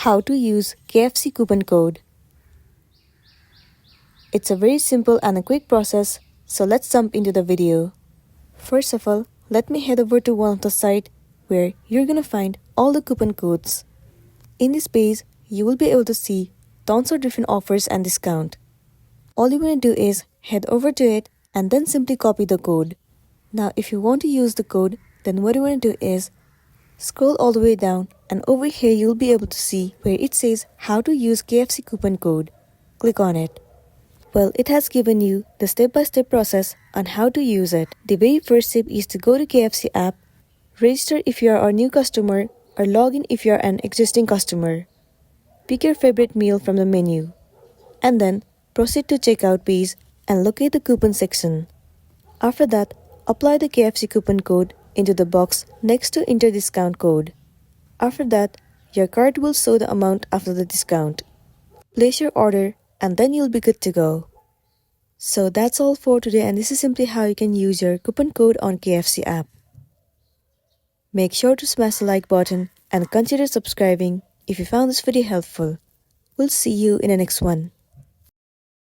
How to use KFC coupon code. It's a very simple and a quick process, so let's jump into the video. First of all, let me head over to one of the site where you're gonna find all the coupon codes. In this page, you will be able to see tons of different offers and discount. All you want to do is head over to it and then simply copy the code. Now if you want to use the code, then what you want to do is scroll all the way down and over here you'll be able to see where it says how to use KFC coupon code. Click on it. Well, it has given you the step-by-step process on how to use it. The very first step is to go to KFC app, register if you are a new customer or log in if you are an existing customer. Pick your favorite meal from the menu and then proceed to checkout page and locate the coupon section. After that, apply the KFC coupon code into the box next to enter discount code. After that, your card will show the amount after the discount. Place your order and then you'll be good to go. So that's all for today, and this is simply how you can use your coupon code on KFC app. Make sure to smash the like button and consider subscribing if you found this video helpful. We'll see you in the next one.